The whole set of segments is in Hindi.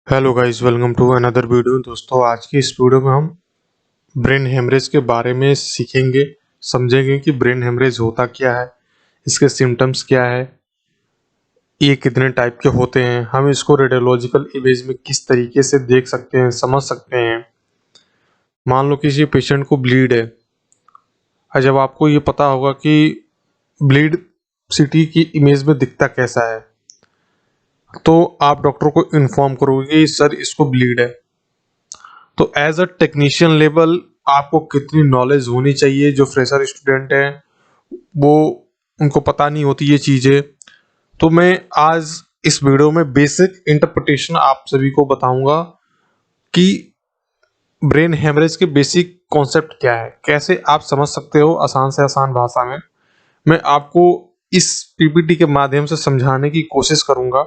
Hello guys, welcome to another video. दोस्तों, आज की इस वीडियो में हम ब्रेन हेमरेज के बारे में सीखेंगे, समझेंगे कि ब्रेन हेमरेज होता क्या है, इसके सिम्टम्स क्या है, ये कितने टाइप के होते हैं, हम इसको रेडियोलॉजिकल इमेज में किस तरीके से देख सकते हैं, समझ सकते हैं। मान लो किसी पेशेंट को ब्लीड है, और जब आपको ये पता होगा कि ब्लीड सीटी की इमेज में दिखता कैसा है, तो आप डॉक्टर को इन्फॉर्म करोगे कि सर इसको ब्लीड है। तो एज अ टेक्नीशियन लेवल आपको कितनी नॉलेज होनी चाहिए। जो फ्रेशर स्टूडेंट है वो उनको पता नहीं होती ये चीज़ें। तो मैं आज इस वीडियो में बेसिक इंटरप्रिटेशन आप सभी को बताऊंगा कि ब्रेन हेमरेज के बेसिक कॉन्सेप्ट क्या है, कैसे आप समझ सकते हो आसान से आसान भाषा में। मैं आपको इस पीपीटी के माध्यम से समझाने की कोशिश करूंगा।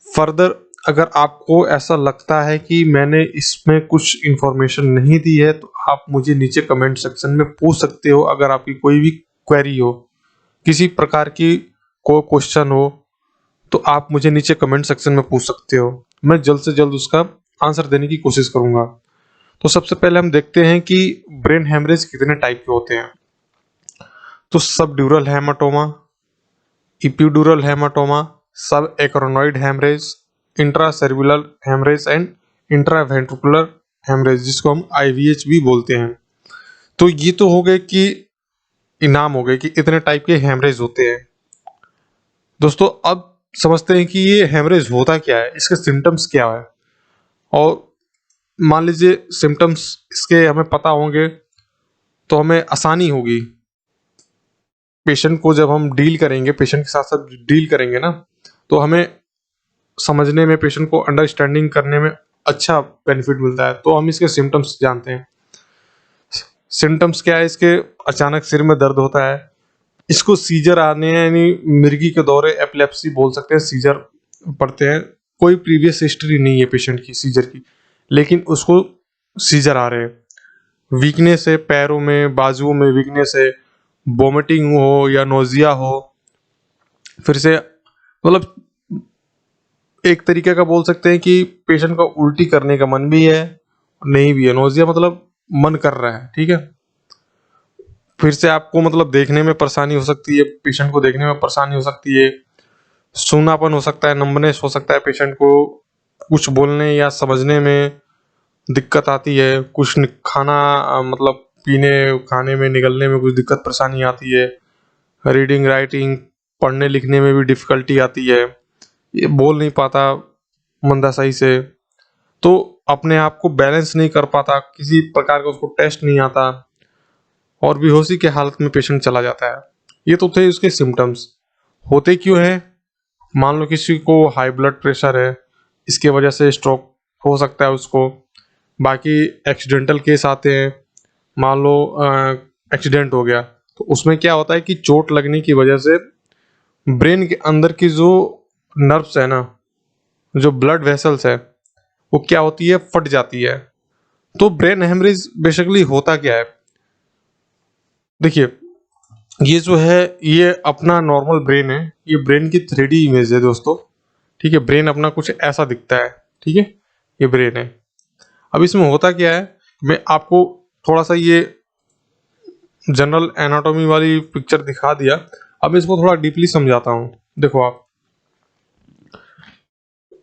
फर्दर अगर आपको ऐसा लगता है कि मैंने इसमें कुछ इन्फॉर्मेशन नहीं दी है, तो आप मुझे नीचे कमेंट सेक्शन में पूछ सकते हो। अगर आपकी कोई भी क्वेरी हो, किसी प्रकार की कोई क्वेश्चन हो, तो आप मुझे नीचे कमेंट सेक्शन में पूछ सकते हो। मैं जल्द से जल्द उसका आंसर देने की कोशिश करूंगा। तो सबसे पहले हम देखते हैं कि ब्रेन हेमरेज कितने टाइप के होते हैं। तो सब ड्यूरल haematoma, epidural haematoma, sub arachnoid haemorrhage, intracellular haemorrhage and intraventricular haemorrhage, जिसको हम आईवीएच भी बोलते हैं। तो ये तो हो गए कि इनाम हो गए कि इतने टाइप के हेमरेज होते हैं। दोस्तों, अब समझते हैं कि ये हेमरेज होता क्या है, इसके सिम्टम्स क्या है। और मान लीजिए सिम्टम्स इसके हमें पता होंगे तो हमें आसानी होगी। पेशेंट को जब हम डील करेंगे, पेशेंट के साथ साथ डील करेंगे ना, तो हमें समझने में, पेशेंट को अंडरस्टैंडिंग करने में अच्छा बेनिफिट मिलता है। तो हम इसके सिम्टम्स जानते हैं। सिम्टम्स क्या है इसके? अचानक सिर में दर्द होता है, इसको सीजर आने हैं, यानी मिर्गी के दौरे, एपिलेप्सी बोल सकते हैं, सीजर पड़ते हैं। कोई प्रीवियस हिस्ट्री नहीं है पेशेंट की सीजर की, लेकिन उसको सीजर आ रहे हैं। वीकनेस है, पैरों में बाजुओं में वीकनेस है, वोमिटिंग हो या नोजिया हो। फिर से मतलब एक तरीके का बोल सकते हैं कि पेशेंट का उल्टी करने का मन भी है, नहीं भी है। नोजिया मतलब मन कर रहा है, ठीक है। फिर से आपको मतलब देखने में परेशानी हो सकती है, पेशेंट को देखने में परेशानी हो सकती है। सूनापन हो सकता है, नंबनेस हो सकता है, पेशेंट को कुछ बोलने या समझने में दिक्कत आती है। कुछ खाना मतलब पीने, खाने में, निगलने में कुछ दिक्कत परेशानी आती है। रीडिंग राइटिंग, पढ़ने लिखने में भी डिफ़िकल्टी आती है। ये बोल नहीं पाता मंदा सही से, तो अपने आप को बैलेंस नहीं कर पाता, किसी प्रकार का उसको टेस्ट नहीं आता, और बेहोशी की हालत में पेशेंट चला जाता है। ये तो थे उसके सिम्टम्स। होते क्यों है? मान लो किसी को हाई ब्लड प्रेशर है, इसके वजह से स्ट्रोक हो सकता है उसको। बाकी एक्सीडेंटल केस आते हैं। मान लो एक्सीडेंट हो गया, तो उसमें क्या होता है कि चोट लगने की वजह से ब्रेन के अंदर की जो नर्व्स है ना, जो ब्लड वेसल्स है, वो क्या होती है, फट जाती है। तो ब्रेन हेमरेज बेसिकली होता क्या है? देखिए, ये जो है, ये अपना नॉर्मल ब्रेन है। ये ब्रेन की 3D इमेज है दोस्तों, ठीक है। ब्रेन अपना कुछ ऐसा दिखता है, ठीक है। ये ब्रेन है। अब इसमें होता क्या है, मैं आपको थोड़ा सा ये जनरल एनाटॉमी वाली पिक्चर दिखा दिया। अब इसको थोड़ा डीपली समझाता हूँ। देखो आप,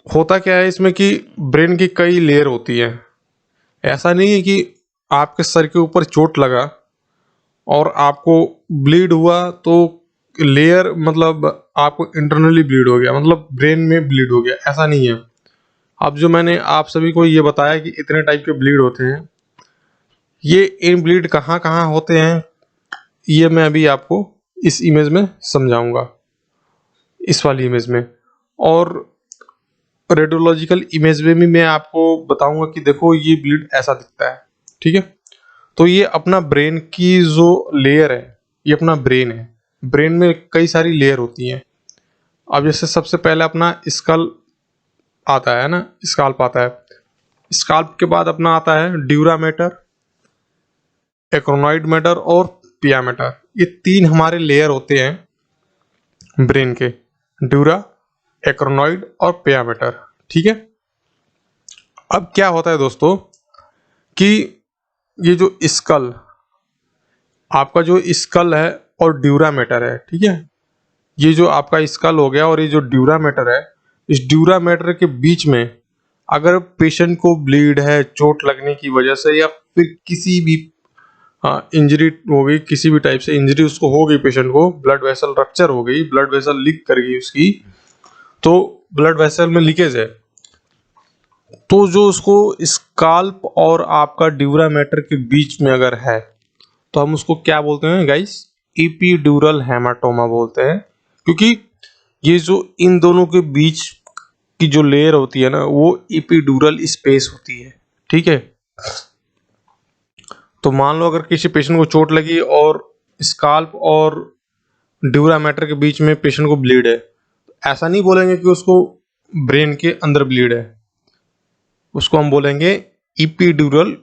होता क्या है इसमें कि ब्रेन की कई लेयर होती है। ऐसा नहीं है कि आपके सर के ऊपर चोट लगा और आपको ब्लीड हुआ तो लेयर मतलब आपको इंटरनली ब्लीड हो गया, मतलब ब्रेन में ब्लीड हो गया, ऐसा नहीं है। अब जो मैंने आप सभी को ये बताया कि इतने टाइप के ब्लीड होते हैं, ये इन ब्लीड कहाँ कहाँ होते हैं, ये मैं अभी आपको इस इमेज में समझाऊंगा, इस वाली इमेज में। और रेडियोलॉजिकल इमेज में भी मैं आपको बताऊंगा कि देखो ये ब्लीड ऐसा दिखता है, ठीक है। तो ये अपना ब्रेन की जो लेयर है, ये अपना ब्रेन है। ब्रेन में कई सारी लेयर होती हैं। अब जैसे सबसे पहले अपना स्कल आता है ना, स्काल्प आता है। स्काल्प के बाद अपना आता है ड्यूरा मैटर, एक्रोनॉइड मैटर और पिया मैटर। ये तीन हमारे लेयर होते हैं ब्रेन के, ड्यूरा, एक्रोनॉइड और पिया मैटर, ठीक है। अब क्या होता है दोस्तों कि ये जो स्कल, आपका जो स्कल है और ड्यूरा मैटर है, ठीक है, ये जो आपका स्कल हो गया और ये जो ड्यूरा मैटर है, इस ड्यूरा मैटर के बीच में अगर पेशेंट को ब्लीड है चोट लगने की वजह से या फिर किसी भी इंजरी हो गई, किसी भी टाइप से इंजरी उसको हो गई, पेशेंट को ब्लड वेसल रप्चर हो गई, ब्लड वेसल लीक कर गई उसकी, तो ब्लड वेसल में लीकेज है, तो जो उसको स्काल्प और आपका ड्यूरा मैटर के बीच में अगर है तो हम उसको क्या बोलते हैं गाइस, इपीड्यूरल हेमाटोमा बोलते हैं। क्योंकि ये जो इन दोनों के बीच की जो लेयर होती है ना, वो इपीड्यूरल स्पेस होती है, ठीक है। तो मान लो अगर किसी पेशेंट को चोट लगी और स्काल्प और ड्यूरा मैटर के बीच में पेशेंट को ब्लीड है, ऐसा नहीं बोलेंगे कि उसको ब्रेन के अंदर ब्लीड है, उसको हम बोलेंगे इपीड्यूरल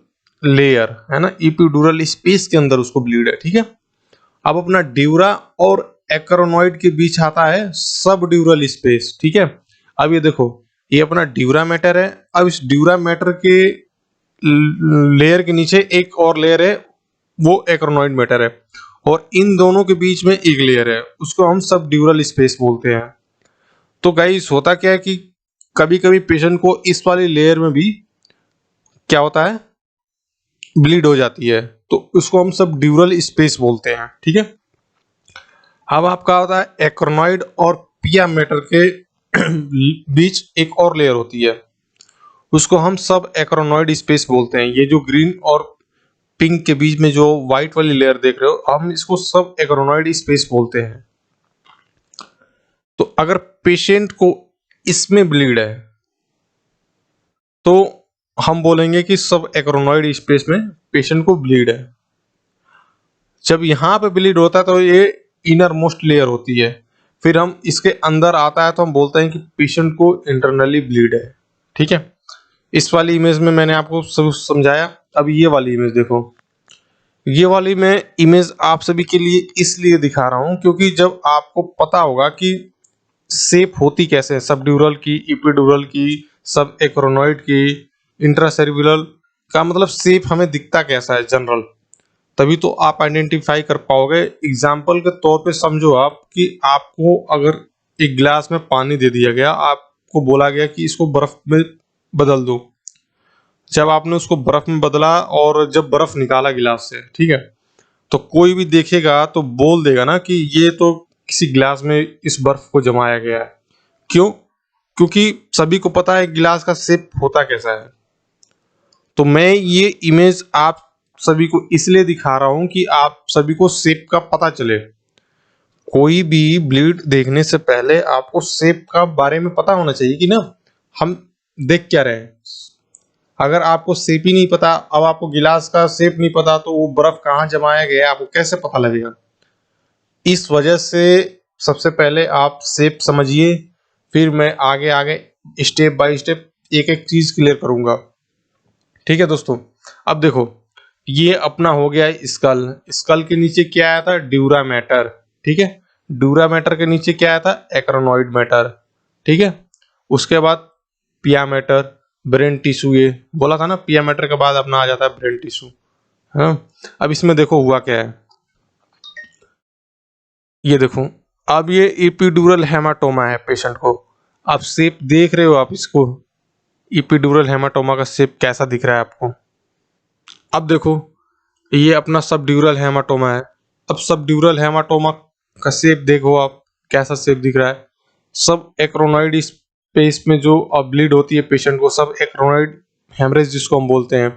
लेयर, है ना, इपीड्यूरल स्पेस के अंदर उसको ब्लीड है, ठीक है। अब अपना ड्यूरा और एक्रोनॉइड के बीच आता है सब ड्यूरल स्पेस, ठीक है। अब ये देखो, ये अपना ड्यूरा मैटर है, अब इस ड्यूरा मैटर के लेयर के नीचे एक और लेयर है, वो एक्रोनॉइड मैटर है, और इन दोनों के बीच में एक लेयर है, उसको हम सब ड्यूरल स्पेस बोलते हैं। तो गाइस होता क्या है कि कभी कभी पेशेंट को इस वाली लेयर में भी क्या होता है, ब्लीड हो जाती है, तो उसको हम सब ड्यूरल स्पेस बोलते हैं, ठीक है। अब आपका होता है एक्रोनॉइड और पिया मैटर के बीच एक और लेयर होती है, उसको हम सब एक्रोनॉइड स्पेस बोलते हैं। ये जो ग्रीन और पिंक के बीच में जो व्हाइट वाली लेयर देख रहे हो, हम इसको सब एक्रोनॉइड स्पेस बोलते हैं। तो अगर पेशेंट को इसमें ब्लीड है तो हम बोलेंगे कि सब एक्रोनॉइड स्पेस में पेशेंट को ब्लीड है। जब यहाँ पे ब्लीड होता है तो ये इनर मोस्ट लेयर होती है, फिर हम इसके अंदर आता है तो हम बोलते हैं कि पेशेंट को इंटरनली ब्लीड है, ठीक है। इस वाली इमेज में मैंने आपको सब समझाया। अब ये वाली इमेज देखो, ये वाली मैं इमेज आप सभी के लिए इसलिए दिखा रहा हूं क्योंकि जब आपको पता होगा कि शेप होती कैसे है, सबड्यूरल की, इपिड्यूरल की, सब एक्रोनॉइड की, इंट्रासेरिब्रल का मतलब शेप हमें दिखता कैसा है जनरल, तभी तो आप आइडेंटिफाई कर पाओगे। एग्जाम्पल के तौर पे समझो आप कि आपको अगर एक गिलास में पानी दे दिया गया, आपको बोला गया कि इसको बर्फ में बदल दो, जब आपने उसको बर्फ में बदला और जब बर्फ निकाला गिलास से, ठीक है, तो कोई भी देखेगा तो बोल देगा ना कि ये तो किसी गिलास में इस बर्फ को जमाया गया है। क्यों? क्योंकि सभी को पता है गिलास का शेप होता कैसा है। तो मैं ये इमेज आप सभी को इसलिए दिखा रहा हूं कि आप सभी को शेप का पता चले। कोई भी ब्लीड देखने से पहले आपको शेप का बारे में पता होना चाहिए कि ना हम देख क्या रहे हैं। अगर आपको शेप ही नहीं पता, अब आपको गिलास का शेप नहीं पता, तो वो बर्फ कहाँ जमाया गया है आपको कैसे पता लगेगा। इस वजह से सबसे पहले आप शेप समझिए, फिर मैं आगे आगे स्टेप बाय स्टेप एक एक चीज क्लियर करूंगा, ठीक है दोस्तों। अब देखो, ये अपना हो गया स्कल, स्कल के नीचे क्या आया था, ड्यूरा मैटर, ठीक है। ड्यूरा मैटर के नीचे क्या आया था, एक्रोनॉइड मैटर, ठीक है। उसके बाद पिया मैटर, ब्रेन टिश्यू, ये बोला था ना, पिया मैटर के बाद अपना आ जाता है ब्रेन टिश्यू, है। अब इसमें देखो हुआ क्या है, ये देखो, अब ये इपिड्यूरल हेमाटोमा है पेशेंट को, आप शेप देख रहे हो, आप इसको इपिड्यूरल हेमाटोमा का शेप कैसा दिख रहा है आपको। अब देखो, ये अपना सबड्यूरल हेमाटोमा है, अब सबड्यूरल हेमाटोमा का शेप देखो आप कैसा शेप दिख रहा है। सब एक्रोनॉइड स्पेस में जो ब्लीड होती है पेशेंट को, सब एक्रोनॉइड हेमरेज जिसको हम बोलते हैं,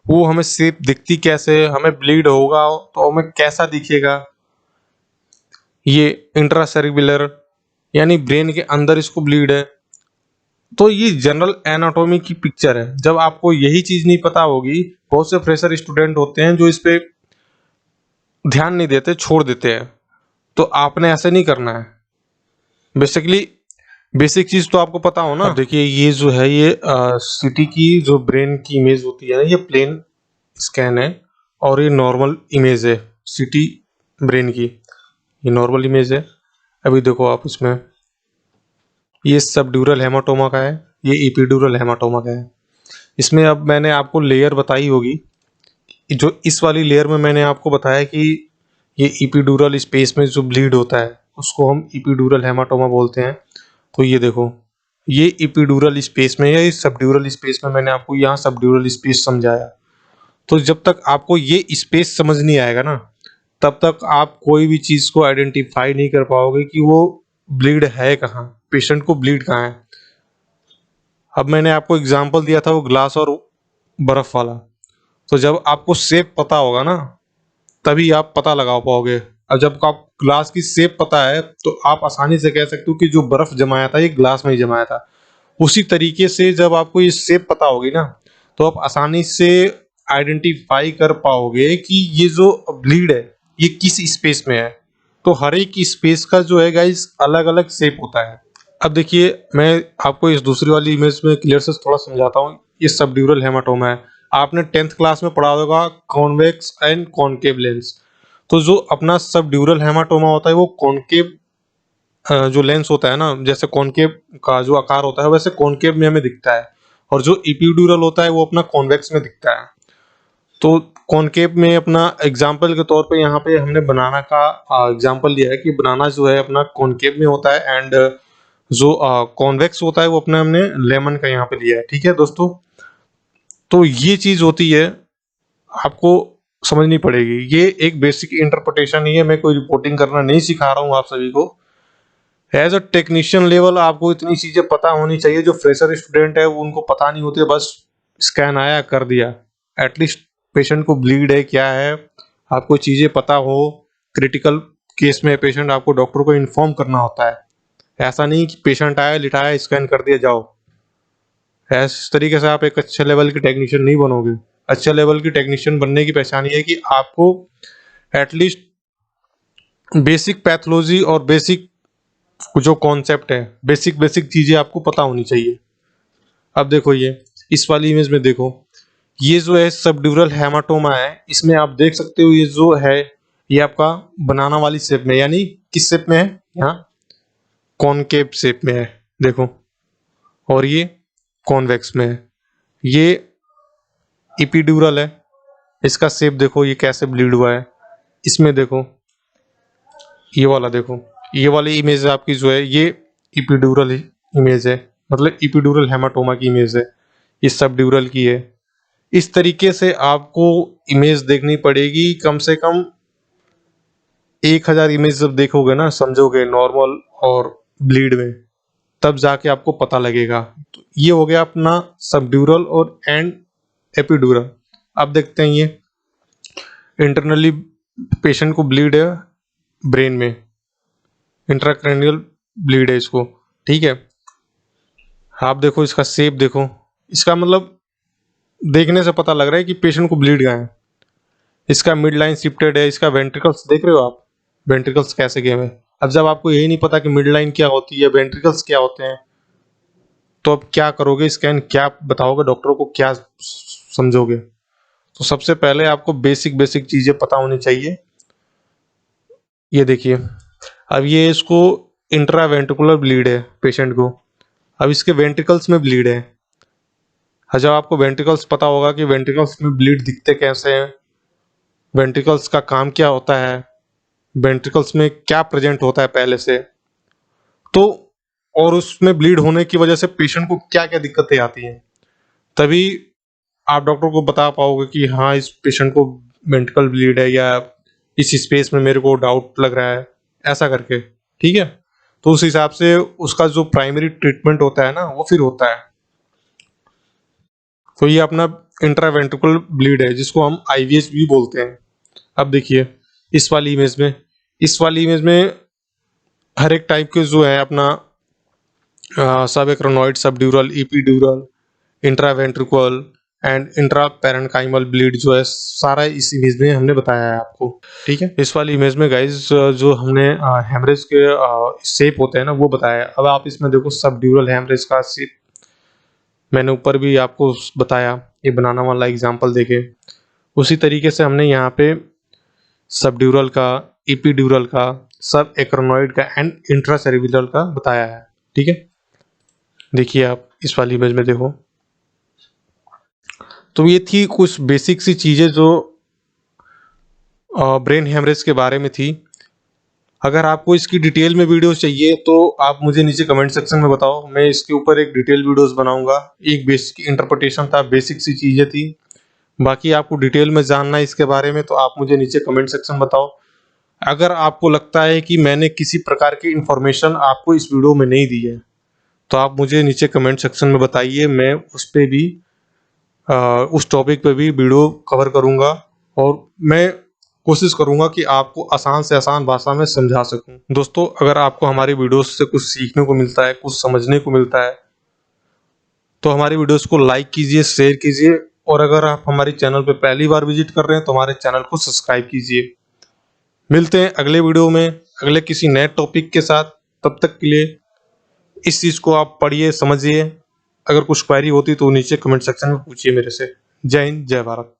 वो हमें शेप दिखती कैसे, हमें ब्लीड होगा तो हमें कैसा दिखेगा। ये इंट्रासेरिब्युलर यानी ब्रेन के अंदर इसको ब्लीड है। तो ये जनरल एनाटॉमी की पिक्चर है। जब आपको यही चीज नहीं पता होगी, बहुत से फ्रेशर स्टूडेंट होते हैं जो इस पे ध्यान नहीं देते, छोड़ देते हैं, तो आपने ऐसे नहीं करना है। बेसिकली बेसिक चीज तो आपको पता हो ना। अब देखिए, ये जो है, ये सिटी की जो ब्रेन की इमेज होती है ना, ये प्लेन स्कैन है और ये नॉर्मल इमेज है सिटी ब्रेन की, ये नॉर्मल इमेज है। अभी देखो आप इसमें, ये सबड्यूरल हेमाटोमा का है, ये इपिड्यूरल हेमाटोमा का है। इसमें अब मैंने आपको लेयर बताई होगी, जो इस वाली लेयर में मैंने आपको बताया कि ये इपिड्यूरल स्पेस में जो ब्लीड होता है उसको हम इपिड्यूरल हेमाटोमा बोलते हैं। तो ये देखो, ये इपिड्यूरल स्पेस में या इस सबड्यूरल स्पेस में, मैंने आपको यहाँ सबड्यूरल स्पेस समझाया। तो जब तक आपको ये स्पेस समझ नहीं आएगा ना, तब तक आप कोई भी चीज़ को आइडेंटिफाई नहीं कर पाओगे कि वो ब्लीड है कहाँ, पेशेंट को ब्लीड कहाँ है। अब मैंने आपको एग्जांपल दिया था वो ग्लास और बर्फ वाला, तो जब आपको शेप पता होगा ना, तभी आप पता लगा पाओगे। अब जब आप ग्लास की शेप पता है तो आप आसानी से कह सकते हो कि जो बर्फ जमाया था ये ग्लास में ही जमाया था। उसी तरीके से जब आपको ये शेप पता होगी ना, तो आप आसानी से आइडेंटिफाई कर पाओगे कि ये जो ब्लीड है ये किस स्पेस में है। तो हर एक स्पेस का जो है गाइस अलग अलग शेप होता है। अब देखिए, मैं आपको इस दूसरी वाली इमेज में क्लियर से थोड़ा समझाता हूँ। ये सबड्यूरल हेमाटोमा है। आपने 10th क्लास में पढ़ा होगा कॉन्वेक्स एंड कॉनकेव लेंस। तो जो अपना सबड्यूरल हेमाटोमा होता है वो कॉनकेव जो लेंस होता है ना, जैसे कॉनकेव का जो आकार होता है वैसे कॉनकेव में हमें दिखता है, और जो इपिड्यूरल होता है वो अपना कॉन्वेक्स में दिखता है। तो कॉनकेव में अपना एग्जाम्पल के तौर पे यहाँ पे हमने बनाना का एग्जाम्पल लिया है कि बनाना जो है अपना कॉनकेव में होता है, एंड जो कॉन्वेक्स होता है वो अपने हमने लेमन का यहाँ पे लिया है। ठीक है दोस्तों, तो ये चीज होती है, आपको समझनी पड़ेगी। ये एक बेसिक इंटरप्रिटेशन ही है, मैं कोई रिपोर्टिंग करना नहीं सिखा रहा हूँ आप सभी को। एज अ टेक्नीशियन लेवल आपको इतनी चीजें पता होनी चाहिए, जो फ्रेशर स्टूडेंट है वो उनको पता नहीं होती, बस स्कैन आया कर दिया। एटलीस्ट पेशेंट को ब्लीड है क्या है, आपको चीजें पता हो। क्रिटिकल केस में पेशेंट आपको डॉक्टर को इन्फॉर्म करना होता है। ऐसा नहीं कि पेशेंट आया लिटाया स्कैन कर दिया जाओ। इस तरीके से आप एक अच्छे लेवल की टेक्नीशियन नहीं बनोगे। अच्छे लेवल की टेक्नीशियन बनने की पहचान ये है कि आपको एटलीस्ट बेसिक पैथोलॉजी और बेसिक जो कॉन्सेप्ट है, बेसिक बेसिक चीजें आपको पता होनी चाहिए। अब देखो, ये इस वाली इमेज में देखो, ये जो है सबड्यूरल हेमाटोमा है। इसमें आप देख सकते हो ये जो है ये आपका बनाना वाली शेप में, यानी किस शेप में है, यहाँ कॉनकेव शेप में है देखो, और ये कॉन्वेक्स में है। ये इपिड्यूरल है, इसका शेप देखो ये कैसे ब्लीड हुआ है। इसमें देखो, ये वाला देखो, ये वाली इमेज आपकी जो है ये इपिड्यूरल इमेज है, मतलब इपिड्यूरल हेमाटोमा की इमेज है। ये सबड्यूरल की है। इस तरीके से आपको इमेज देखनी पड़ेगी, कम से कम 1000 इमेज जब देखोगे ना, समझोगे नॉर्मल और ब्लीड में, तब जाके आपको पता लगेगा। तो ये हो गया अपना सबड्यूरल और एंड एपिड्यूरल। अब देखते हैं, ये इंटरनली पेशेंट को ब्लीड है ब्रेन में, इंट्राक्रैनियल ब्लीड है इसको। ठीक है, आप देखो इसका शेप देखो, इसका मतलब देखने से पता लग रहा है कि पेशेंट को ब्लीड गया है। इसका मिड लाइन शिफ्टेड है, इसका वेंट्रिकल्स देख रहे हो आप, वेंट्रिकल्स कैसे गए हैं। अब जब आपको यही नहीं पता कि मिड लाइन क्या होती है, वेंट्रिकल्स क्या होते हैं, तो अब क्या करोगे, स्कैन क्या बताओगे डॉक्टरों को, क्या समझोगे। तो सबसे पहले आपको बेसिक बेसिक चीजें पता होनी चाहिए। ये देखिए, अब ये इसको इंट्रावेंट्रिकुलर ब्लीड है पेशेंट को, अब इसके वेंट्रिकल्स में ब्लीड है। जब आपको वेंट्रिकल्स पता होगा कि वेंट्रिकल्स में ब्लीड दिखते कैसे हैं, वेंट्रिकल्स का काम क्या होता है, वेंट्रिकल्स में क्या प्रेजेंट होता है पहले से, तो और उसमें ब्लीड होने की वजह से पेशेंट को क्या क्या दिक्कतें आती हैं, तभी आप डॉक्टर को बता पाओगे कि हाँ इस पेशेंट को वेंट्रिकल ब्लीड है, या इस स्पेस में मेरे को डाउट लग रहा है, ऐसा करके। ठीक है, तो उस हिसाब से उसका जो प्राइमरी ट्रीटमेंट होता है ना वो फिर होता है। तो ये अपना इंट्रावेंट्रिकुलर ब्लीड है, जिसको हम आईवीएच भी बोलते हैं। अब देखिए, इस वाली इमेज में, इस वाली इमेज में हर एक टाइप के जो है अपना सब एक्रोनॉइड, सबड्यूरल, इपिड्यूरल, इंट्रावेंट्रिकुलर एंड इंट्रापेरेन्काइमल ब्लीड जो है सारा इस इमेज में हमने बताया है आपको। ठीक है, इस वाली इमेज में गाइस जो हमने हेमरेज के शेप होते हैं ना वो बताया है। अब आप इसमें देखो सबड्यूरल हेमरेज का शेप मैंने ऊपर भी आपको बताया, ये बनाना वाला एग्जांपल देके। उसी तरीके से हमने यहाँ पे सबड्यूरल का, इपिड्यूरल का, सब एक्रोनॉइड का एंड इंट्रासेरिब्रल का बताया है। ठीक है, देखिए आप इस वाली इमेज में देखो, तो ये थी कुछ बेसिक सी चीज़ें जो ब्रेन हेमरेज के बारे में थी। अगर आपको इसकी डिटेल में वीडियो चाहिए तो आप मुझे नीचे कमेंट सेक्शन में बताओ, मैं इसके ऊपर एक डिटेल वीडियोस बनाऊंगा। एक बेसिक इंटरप्रिटेशन था, बेसिक सी चीज़ें थी। बाकी आपको डिटेल में जानना है इसके बारे में तो आप मुझे नीचे कमेंट सेक्शन बताओ। अगर आपको लगता है कि मैंने किसी प्रकार की इंफॉर्मेशन आपको इस वीडियो में नहीं दी है तो आप मुझे नीचे कमेंट सेक्शन में बताइए, मैं उस पे भी उस टॉपिक पे भी वीडियो कवर करूंगा और मैं कोशिश करूंगा कि आपको आसान से आसान भाषा में समझा सकूं। दोस्तों, अगर आपको हमारी वीडियोस से कुछ सीखने को मिलता है, कुछ समझने को मिलता है, तो हमारी वीडियोस को लाइक कीजिए, शेयर कीजिए और अगर आप हमारे चैनल पे पहली बार विजिट कर रहे हैं तो हमारे चैनल को सब्सक्राइब कीजिए। मिलते हैं अगले वीडियो में अगले किसी नए टॉपिक के साथ। तब तक के लिए इस चीज़ को आप पढ़िए, समझिए। अगर कुछ क्वेरी होती तो नीचे कमेंट सेक्शन में पूछिए मेरे से। जय हिंद, जय भारत।